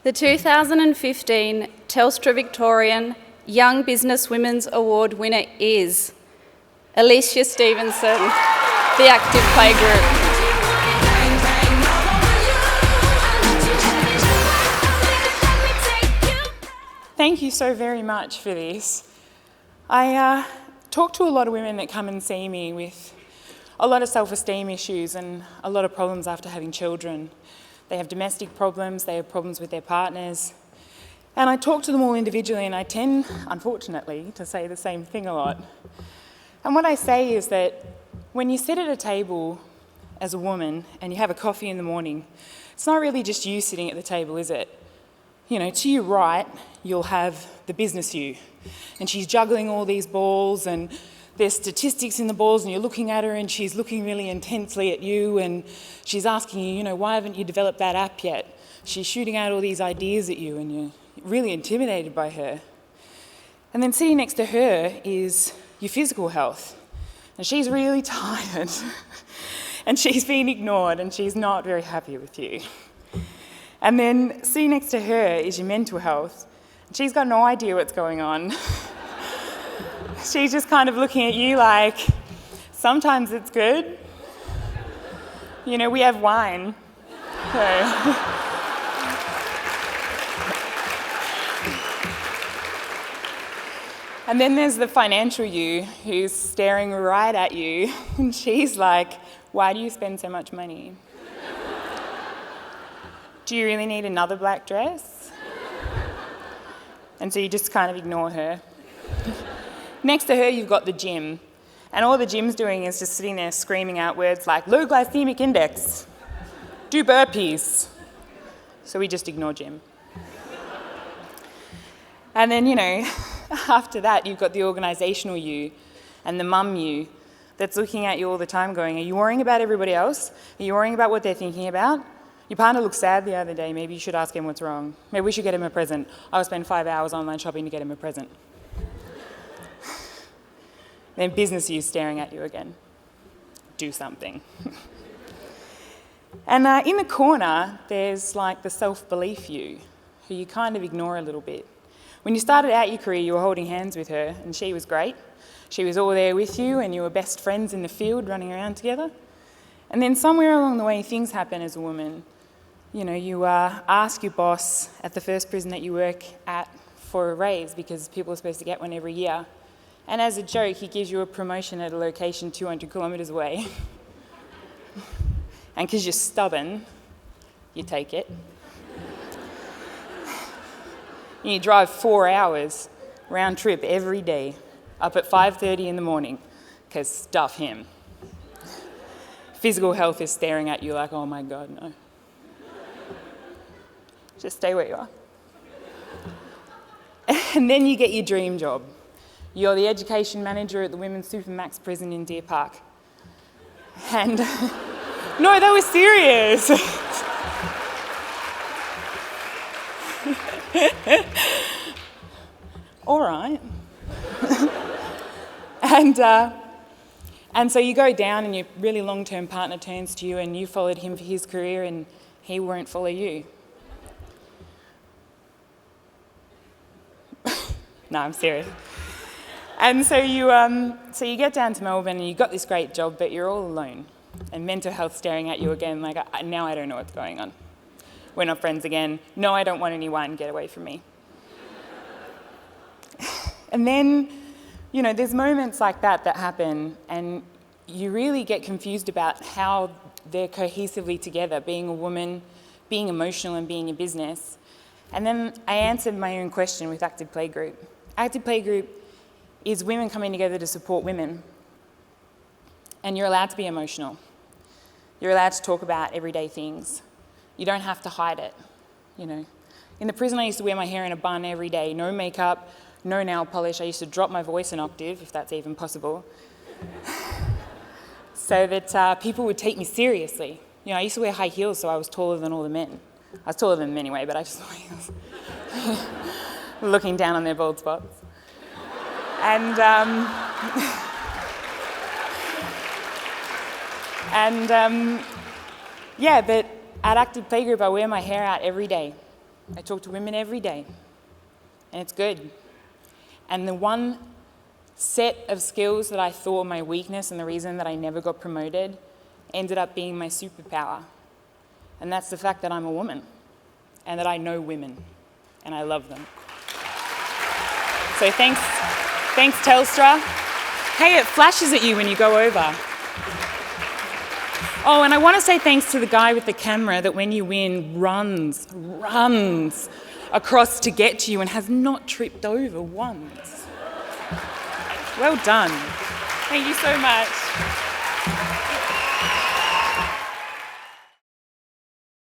The 2015 Telstra Victorian Young Business Women's Award winner is Alicia Stephenson, the Active Play Group. Thank you so very much for this. I talk to a lot of women that come and see me with a lot of self-esteem issues and a lot of problems after having children. They have domestic problems, they have problems with their partners. And I talk to them all individually, and I tend, unfortunately, to say the same thing a lot. And what I say is that when you sit at a table as a woman and you have a coffee in the morning, it's not really just you sitting at the table, is it? You know, to your right, you'll have the business you, and she's juggling all these balls, and there's statistics in the balls, and you're looking at her and she's looking really intensely at you, and she's asking you, why haven't you developed that app yet? She's shooting out all these ideas at you, and you're really intimidated by her. And then sitting next to her is your physical health, and she's really tired, and she's been ignored, and she's not very happy with you. And then sitting next to her is your mental health, and she's got no idea what's going on. She's just kind of looking at you like, sometimes it's good. We have wine. So. And then there's the financial you who's staring right at you, and she's like, why do you spend so much money? Do you really need another black dress? And so you just kind of ignore her. Next to her, you've got the gym. And all the gym's doing is just sitting there screaming out words like, low glycemic index, do burpees. So we just ignore gym. And then, after that, you've got the organisational you and the mum you that's looking at you all the time going, are you worrying about everybody else? Are you worrying about what they're thinking about? Your partner looked sad the other day. Maybe you should ask him what's wrong. Maybe we should get him a present. I'll spend 5 hours online shopping to get him a present. Then business you staring at you again. Do something. And in the corner, there's like the self-belief you, who you kind of ignore a little bit. When you started out your career, you were holding hands with her, and she was great. She was all there with you, and you were best friends in the field, running around together. And then somewhere along the way, things happen as a woman. You ask your boss at the first prison that you work at for a raise, because people are supposed to get one every year. And as a joke, he gives you a promotion at a location 200 kilometres away. And because you're stubborn, you take it. And you drive 4 hours round trip every day, up at 5:30 in the morning, because stuff him. Physical health is staring at you like, oh my God, no. Just stay where you are. And then you get your dream job. You're the education manager at the Women's Supermax prison in Deer Park. And no, that was serious. All right. And so you go down, and your really long-term partner turns to you, and you followed him for his career, and he won't follow you. No, I'm serious. And so you get down to Melbourne, and you've got this great job, but you're all alone. And mental health staring at you again, like, now I don't know what's going on. We're not friends again. No, I don't want any wine, get away from me. And then, there's moments like that happen, and you really get confused about how they're cohesively together, being a woman, being emotional, and being a business. And then I answered my own question with Active Play Group. Active Play Group is women coming together to support women. And you're allowed to be emotional. You're allowed to talk about everyday things. You don't have to hide it, In the prison, I used to wear my hair in a bun every day, no makeup, no nail polish. I used to drop my voice an octave, if that's even possible, so that people would take me seriously. I used to wear high heels, so I was taller than all the men. I was taller than them anyway, but I just wore heels. Looking down on their bald spots. And but at Active Play Group, I wear my hair out every day. I talk to women every day, and it's good. And the one set of skills that I thought were my weakness and the reason that I never got promoted ended up being my superpower. And that's the fact that I'm a woman and that I know women and I love them. So thanks Telstra. Hey, it flashes at you when you go over. Oh, and I want to say thanks to the guy with the camera that when you win runs across to get to you and has not tripped over once. Well done. Thank you so much.